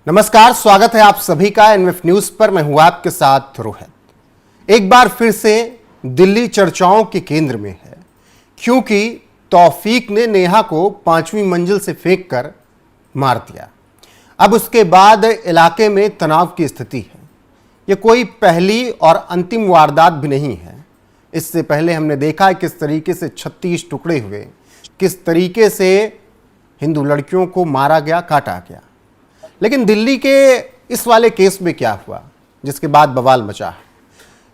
नमस्कार, स्वागत है आप सभी का एनएफ न्यूज पर। मैं हूं आपके साथ रोहित। एक बार फिर से दिल्ली चर्चाओं के केंद्र में है, क्योंकि तौफीक ने नेहा को 5वीं मंजिल से फेंककर मार दिया। अब उसके बाद इलाके में तनाव की स्थिति है। यह कोई पहली और अंतिम वारदात भी नहीं है। इससे पहले हमने देखा किस तरीके से 36 टुकड़े हुए, किस तरीके से हिंदू लड़कियों को मारा गया, काटा गया। लेकिन दिल्ली के इस वाले केस में क्या हुआ जिसके बाद बवाल मचा है?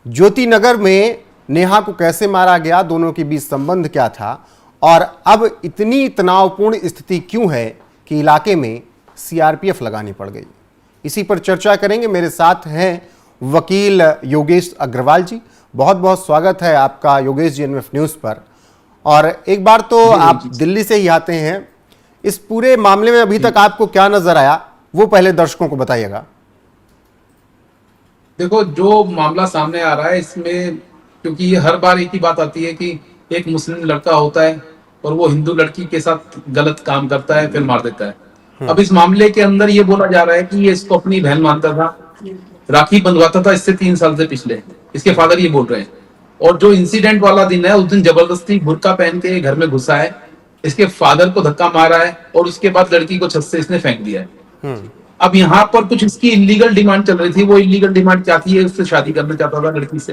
ज्योति नगर में नेहा को कैसे मारा गया, दोनों के बीच संबंध क्या था, और अब इतनी तनावपूर्ण स्थिति क्यों है कि इलाके में सीआरपीएफ लगानी पड़ गई? इसी पर चर्चा करेंगे। मेरे साथ हैं वकील योगेश अग्रवाल जी। बहुत बहुत स्वागत है आपका योगेश जी एनएफ न्यूज पर। और एक बार तो आप दिल्ली से ही आते हैं, इस पूरे मामले में अभी तक आपको क्या नजर आया वो पहले दर्शकों को बताइएगा। देखो, जो मामला सामने आ रहा है इसमें, क्योंकि ये हर बार एक ही बात आती है कि एक मुस्लिम लड़का होता है और वो हिंदू लड़की के साथ गलत काम करता है, फिर मार देता है। अब इस मामले के अंदर ये बोला जा रहा है कि ये इसको अपनी बहन मानता था, राखी बंधवाता था इससे 3 साल से पिछले, इसके फादर ये बोल रहे हैं। और जो इंसिडेंट वाला दिन है, उस दिन जबरदस्ती बुर्का पहन के घर में घुसा है, इसके फादर को धक्का मारा है और उसके बाद लड़की को छत से इसने फेंक दिया है। अब यहाँ पर कुछ इसकी इलीगल डिमांड चल रही थी। वो इलीगल डिमांड क्या थी? उससे शादी करना चाहता था लड़की से।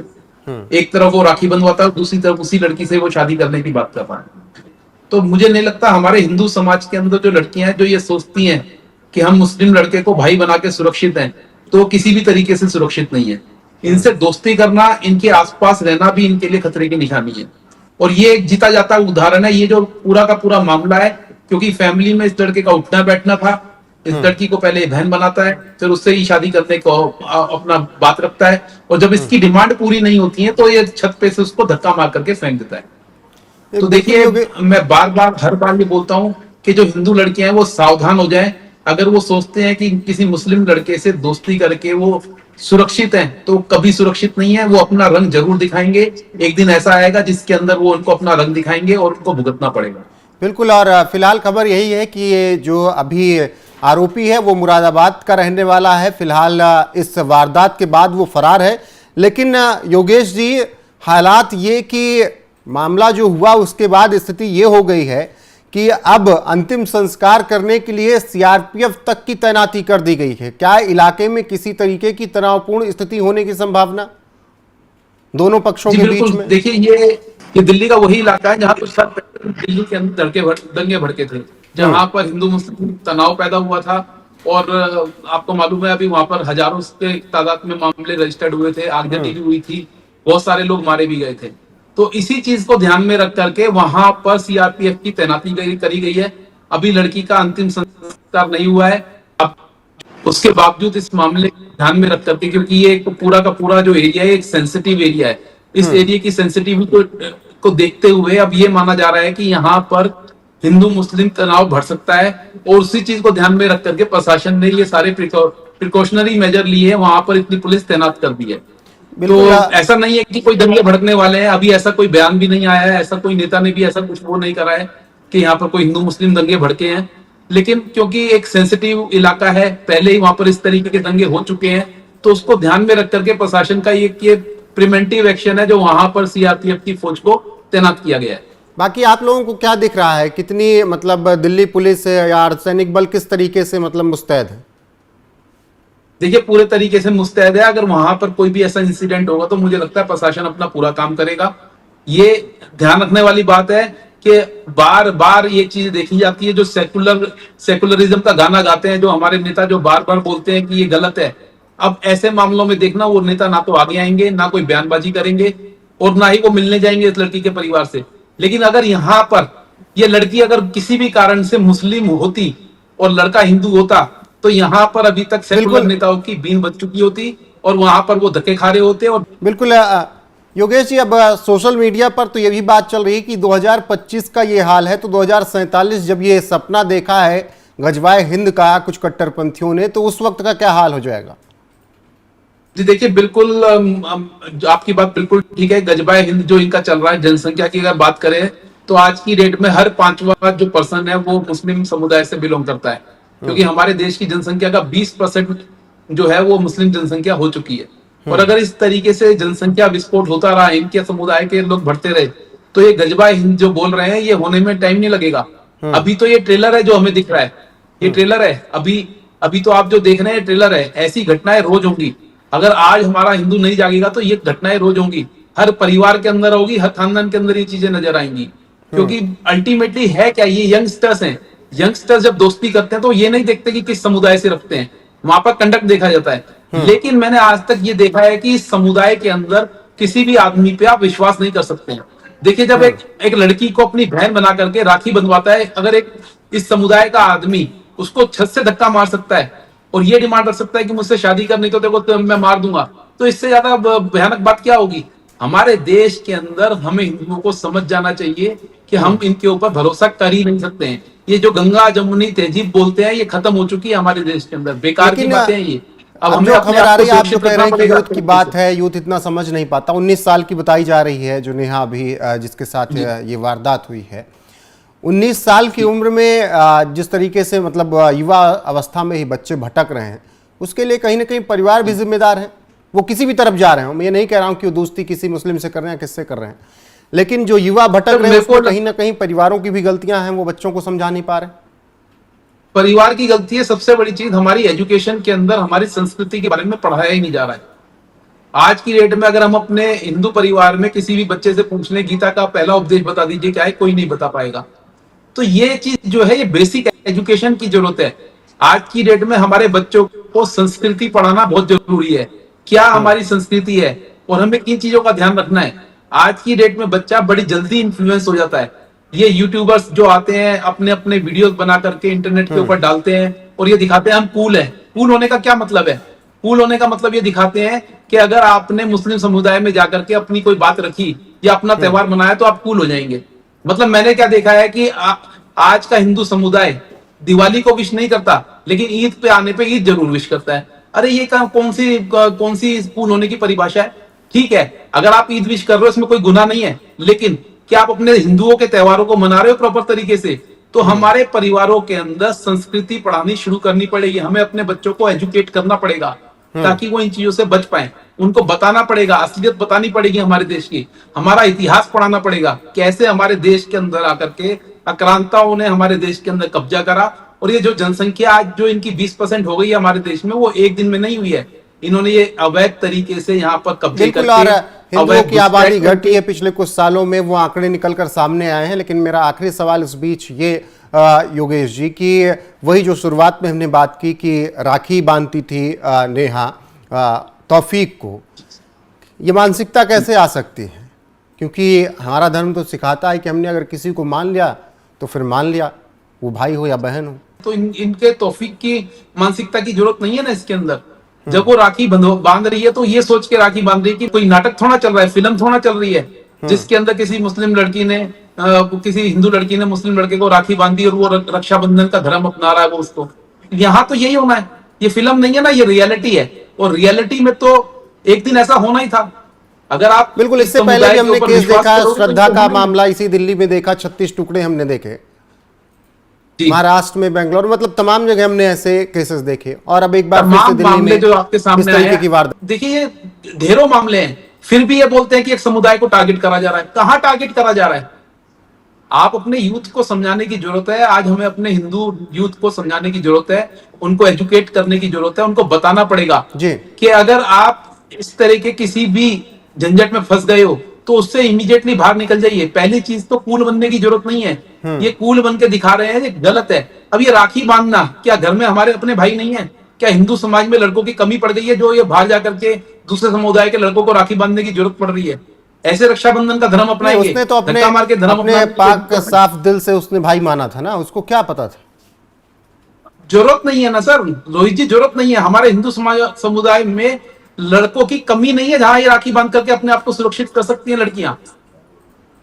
एक तरफ वो राखी बंधवाता है, दूसरी तरफ उसी लड़की से वो शादी करने की बात कर रहा है। तो मुझे नहीं लगता हमारे हिंदू समाज के अंदर जो लड़कियां हैं जो ये सोचती हैं कि हम मुस्लिम लड़के को भाई बना के सुरक्षित हैं, तो किसी भी तरीके से सुरक्षित नहीं है। इनसे दोस्ती करना, इनके आसपास रहना भी इनके लिए खतरे की निशानी है। और ये एक जीता जाता उदाहरण है ये जो पूरा का पूरा मामला है, क्योंकि फैमिली में इस लड़के का उठना बैठना था। इस लड़की को पहले बहन बनाता है, फिर उससे ही शादी करने को अपना बात रखता है, और जब इसकी डिमांड पूरी नहीं होती है तो ये छत पे से उसको धक्का मार करके फेंक देता है। तो देखिए, मैं बार बार हर बार ये बोलता हूँ कि जो हिंदू लड़कियां हैं वो सावधान हो जाएं। अगर वो सोचते हैं कि किसी मुस्लिम लड़के से दोस्ती करके वो सुरक्षित हैं, तो कभी सुरक्षित नहीं है। वो अपना रंग जरूर दिखाएंगे। एक दिन ऐसा आएगा जिसके अंदर वो उनको अपना रंग दिखाएंगे और उनको भुगतना पड़ेगा। बिल्कुल। और फिलहाल खबर यही है कि ये जो अभी आरोपी है वो मुरादाबाद का रहने वाला है। फिलहाल इस वारदात के बाद वो फरार है। लेकिन योगेश जी, हालात ये कि मामला जो हुआ उसके बाद स्थिति ये हो गई है कि अब अंतिम संस्कार करने के लिए सीआरपीएफ तक की तैनाती कर दी गई है। क्या इलाके में किसी तरीके की तनावपूर्ण स्थिति होने की संभावना दोनों पक्षों के बीच में? देखिए, ये दिल्ली का वही इलाका है जहाँ कुछ साल पहले दिल्ली के अंदर दंगे भड़के थे, जहाँ पर हिंदू मुस्लिम तनाव पैदा हुआ था। और आपको मालूम है अभी वहां पर हजारों के तादाद में मामले रजिस्टर्ड हुए थे, आगजनी भी हुई थी, बहुत सारे लोग मारे भी गए थे। तो इसी चीज को ध्यान में रख करके वहां पर सीआरपीएफ की तैनाती करी गई है। अभी लड़की का अंतिम संस्कार नहीं हुआ है। अब उसके बावजूद इस मामले को ध्यान में रख करके, क्योंकि ये पूरा का पूरा जो एरिया है एक सेंसिटिव एरिया है, इस एरिया की सेंसिटिविटी को देखते हुए अब ये माना जा रहा है कि यहाँ पर हिंदू मुस्लिम तनाव बढ़ सकता है। और उसी चीज को ध्यान में रख करके प्रशासन ने ये सारे प्रिकॉशनरी मेजर लिए हैं, वहां पर इतनी पुलिस तैनात कर दी है। तो ऐसा नहीं है कि कोई दंगे भड़कने वाले हैं। अभी ऐसा कोई बयान भी नहीं आया है, ऐसा कोई नेता ने भी ऐसा कुछ वो नहीं करा है कि यहाँ पर कोई हिंदू मुस्लिम दंगे भड़के हैं। लेकिन क्योंकि एक सेंसिटिव इलाका है, पहले ही वहां पर इस तरीके के दंगे हो चुके हैं, तो उसको ध्यान में रख करके प्रशासन का ये प्रिवेंटिव एक्शन है जो वहां पर सीआरपीएफ की फौज को तैनात किया गया है। बाकी आप लोगों को क्या दिख रहा है, कितनी मतलब दिल्ली पुलिस या अर्धसैनिक बल किस तरीके से मतलब मुस्तैद है? देखिए, पूरे तरीके से मुस्तैद है। अगर वहां पर कोई भी ऐसा इंसिडेंट होगा तो मुझे लगता है प्रशासन अपना पूरा काम करेगा। ये ध्यान रखने वाली बात है कि बार बार ये चीज देखी जाती है, जो सेकुलरिज्म का गाना गाते हैं जो हमारे नेता, जो बार बार बोलते हैं कि ये गलत है। अब ऐसे मामलों में देखना, वो नेता ना तो आगे आएंगे, ना कोई बयानबाजी करेंगे, और ना ही वो मिलने जाएंगे इस लड़की के परिवार से। लेकिन अगर यहाँ पर ये लड़की अगर किसी भी कारण से मुस्लिम होती और लड़का हिंदू होता, तो यहाँ पर अभी तक सेकुलर नेताओं की बीन बज चुकी होती और वहां पर वो धक्के खा रहे होते। और बिल्कुल योगेश जी, अब सोशल मीडिया पर तो ये भी बात चल रही है कि 2025 का ये हाल है, तो 2047 जब ये सपना देखा है गजवाए हिंद का कुछ कट्टरपंथियों ने, तो उस वक्त का क्या हाल हो जाएगा? जी देखिए, बिल्कुल आपकी बात बिल्कुल ठीक है। गजबाए हिंद जो इनका चल रहा है, जनसंख्या की अगर बात करें तो आज की डेट में हर 5वां जो पर्सन है वो मुस्लिम समुदाय से बिलोंग करता है। क्योंकि हमारे देश की जनसंख्या का 20% जो है वो मुस्लिम जनसंख्या हो चुकी है। और अगर इस तरीके से जनसंख्या विस्फोट होता रहा, इनके समुदाय के लोग बढ़ते रहे, तो ये गजबा हिंद जो बोल रहे हैं ये होने में टाइम नहीं लगेगा। अभी तो ये ट्रेलर है जो हमें दिख रहा है, ये ट्रेलर है। अभी अभी तो आप जो देख रहे हैं ट्रेलर है। ऐसी घटनाएं रोज होंगी। अगर आज हमारा हिंदू नहीं जागेगा तो ये घटनाएं रोज होंगी, हर परिवार के अंदर होगी, हर खानदान के अंदर ये चीजें नजर आएंगी। क्योंकि अल्टीमेटली है क्या, ये यंगस्टर्स हैं। यंगस्टर्स जब दोस्ती करते हैं तो ये नहीं देखते कि किस समुदाय से रखते हैं, वहां पर कंडक्ट देखा जाता है। लेकिन मैंने आज तक ये देखा है कि इस समुदाय के अंदर किसी भी आदमी पे आप विश्वास नहीं कर सकते हैं। देखिए, जब एक लड़की को अपनी बहन बना करके राखी बंधवाता है, अगर एक इस समुदाय का आदमी उसको छत से धक्का मार सकता है और ये डिमांड रख सकता है कि मुझसे शादी करनी तो देखो तो मैं मार दूंगा, तो इससे ज्यादा भयानक बात क्या होगी। हमारे देश के अंदर हमें हिंदुओं को समझ जाना चाहिए कि हम इनके ऊपर भरोसा कर ही नहीं सकते हैं। ये जो गंगा जमुनी तहजीब बोलते हैं ये खत्म हो चुकी है हमारे देश के अंदर, बेकार की बातें हैं ये। अब हमें जो अपने खबर आ आप को रही है, आप जो सुरक्षित कह रहे हैं कि रखना यूथ की पड़ेगा। बात है, यूथ इतना समझ नहीं पाता। 19 साल की बताई जा रही है जो नेहा अभी जिसके साथ ये वारदात हुई है। 19 साल की उम्र में जिस तरीके से मतलब युवा अवस्था में ही बच्चे भटक रहे हैं, उसके लिए कहीं ना कहीं परिवार भी जिम्मेदार है। वो किसी भी तरफ जा रहे हैं, मैं ये नहीं कह रहा हूं कि वो दोस्ती किसी मुस्लिम से कर रहे हैं, किससे कर रहे हैं, लेकिन जो युवा भटक रहे हैं उसमें कहीं ना कहीं परिवारों की भी गलतियां हैं। वो बच्चों को समझा नहीं पा रहे। परिवार की गलती है। सबसे बड़ी चीज हमारी एजुकेशन के अंदर हमारी संस्कृति के बारे में पढ़ाया ही नहीं जा रहा है। आज की डेट में अगर हम अपने हिंदू परिवार में किसी भी बच्चे से पूछ लें गीता का पहला उपदेश बता दीजिए क्या है, कोई नहीं बता पाएगा। तो ये चीज जो है ये बेसिक एजुकेशन की जरूरत है। आज की डेट में हमारे बच्चों को संस्कृति पढ़ाना बहुत जरूरी है। क्या हमारी संस्कृति है और हमें किन चीजों का ध्यान रखना है। आज की डेट में बच्चा बड़ी जल्दी इन्फ्लुएंस हो जाता है। ये यूट्यूबर्स जो आते हैं अपने अपने वीडियोस बना करके इंटरनेट के ऊपर डालते हैं और ये दिखाते हैं हम कूल है। कूल होने का क्या मतलब है? कूल होने का मतलब ये दिखाते हैं कि अगर आपने मुस्लिम समुदाय में जाकर के अपनी कोई बात रखी या अपना त्योहार मनाया तो आप कूल हो जाएंगे। मतलब मैंने क्या देखा है कि आज का हिंदू समुदाय दिवाली को विश नहीं करता, लेकिन ईद पे आने पे ईद जरूर विश करता है। अरे ये कौन सी कूल होने की परिभाषा है? ठीक है, अगर आप ईद विश कर रहे हो इसमें कोई गुनाह नहीं है, लेकिन क्या आप अपने हिंदुओं के त्योहारों को मना रहे हो प्रॉपर तरीके से? तो हमारे परिवारों के अंदर संस्कृति पढ़ानी शुरू करनी पड़ेगी। हमें अपने बच्चों को एजुकेट करना पड़ेगा ताकि वो इन चीजों से बच पाए। उनको बताना पड़ेगा, असलियत बतानी पड़ेगी हमारे देश की। हमारा इतिहास पढ़ाना पड़ेगा, कैसे हमारे देश के अंदर आकर के आक्रांताओं ने हमारे देश के अंदर कब्जा करा। और ये जो जनसंख्या आज जो इनकी 20% हो गई है हमारे देश में, वो एक दिन में नहीं हुई है। इन्होंने ये अवैध तरीके से यहाँ पर कब्जे बिल्कुल, और हिंदुओं की आबादी घटी है पिछले कुछ सालों में, वो आंकड़े निकलकर सामने आए हैं। लेकिन मेरा आखिरी सवाल इस बीच ये योगेश जी की, वही जो शुरुआत में हमने बात की कि राखी बांधती थी नेहा तौफीक को, ये मानसिकता कैसे आ सकती है? क्योंकि हमारा धर्म तो सिखाता है कि हमने अगर किसी को मान लिया तो फिर मान लिया, वो भाई हो या बहन हो। तो इनके तौफीक की मानसिकता की जरूरत नहीं है ना इसके अंदर। जब वो राखी बांध रही है तो ये सोच के राखी बांध रही है कि कोई नाटक थोड़ा चल रहा है, फिल्म थोड़ा चल रही है जिसके अंदर किसी मुस्लिम लड़की ने किसी हिंदू लड़की ने मुस्लिम लड़के को राखी बांधी और वो रक्षाबंधन का धर्म अपना रहा है वो उसको। यहाँ तो यही होना है, ये फिल्म नहीं है ना, ये रियलिटी है। और रियलिटी में तो एक दिन ऐसा होना ही था। अगर आप बिल्कुल, इससे पहले भी हमने केस देखा, श्रद्धा का मामला इसी दिल्ली में देखा, 36 टुकड़े हमने देखे, महाराष्ट्र में, बेंगलोर, मतलब तमाम जगह हमने ऐसे केसेस देखे। और अब एक बार फिर से दिल्ली में जो आपके सामने इस तरीके की वारदात। देखिए, ये ढेरों मामले हैं, फिर भी ये बोलते हैं कि एक समुदाय को टारगेट करा जा रहा है। कहां टारगेट करा जा रहा है? आप अपने यूथ को समझाने की जरूरत है। आज हमें अपने हिंदू यूथ को समझाने की जरूरत है, उनको एजुकेट करने की जरूरत है। उनको बताना पड़ेगा कि अगर आप इस तरह के किसी भी झंझट में फंस गए हो तो उससे इमीडिएटली बाहर निकल जाइए। पहली चीज तो कूल बनने की जरूरत नहीं है। ये कूल बन के दिखा रहे हैं, ये गलत है। अब ये राखी बांधना, क्या घर में हमारे अपने भाई नहीं है? क्या हिंदू समाज में लड़कों की कमी पड़ गई है जो ये बाहर जाकर के दूसरे समुदाय के लड़कों को राखी बांधने की जरूरत पड़ रही है? ऐसे रक्षाबंधन का धर्म अपनाएंगे? उसने तो अपने मार के धर्म अपने पाक साफ दिल से उसने भाई माना था ना, उसको क्या पता था? जरूरत नहीं है ना सर, रोहित जी, जरूरत नहीं है। हमारे हिंदू समुदाय में लड़कों की कमी नहीं है जहां ये राखी बांध करके अपने आप को सुरक्षित कर सकती हैं लड़कियां।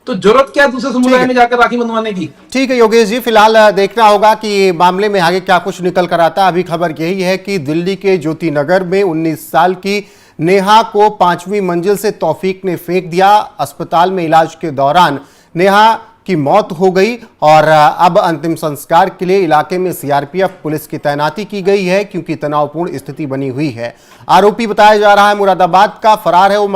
तो जरूरत क्या है दूसरे समुदाय में जाकर राखी बंधवाने की? ठीक है योगेश जी, फिलहाल देखना होगा कि मामले में आगे क्या कुछ निकल कर आता है। अभी खबर यही है कि दिल्ली के ज्योति नगर में 19 साल की नेहा को 5वीं मंजिल से तौफीक ने फेंक दिया। अस्पताल में इलाज के दौरान नेहा की मौत हो गई और अब अंतिम संस्कार के लिए इलाके में सीआरपीएफ पुलिस की तैनाती की गई है क्योंकि तनावपूर्ण स्थिति बनी हुई है। आरोपी बताया जा रहा है मुरादाबाद का, फरार है वो।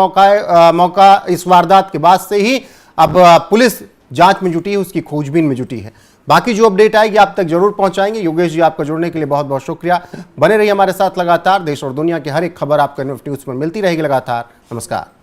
मौका इस वारदात के बाद से ही अब पुलिस जांच में जुटी है, उसकी खोजबीन में जुटी है। बाकी जो अपडेट आएगी आप तक जरूर पहुंचाएंगे। योगेश जी, आपका जुड़ने के लिए बहुत बहुत शुक्रिया। बने रहिए हमारे साथ लगातार। देश और दुनिया की हर एक खबर आपको NF न्यूज पर मिलती रहेगी लगातार। नमस्कार।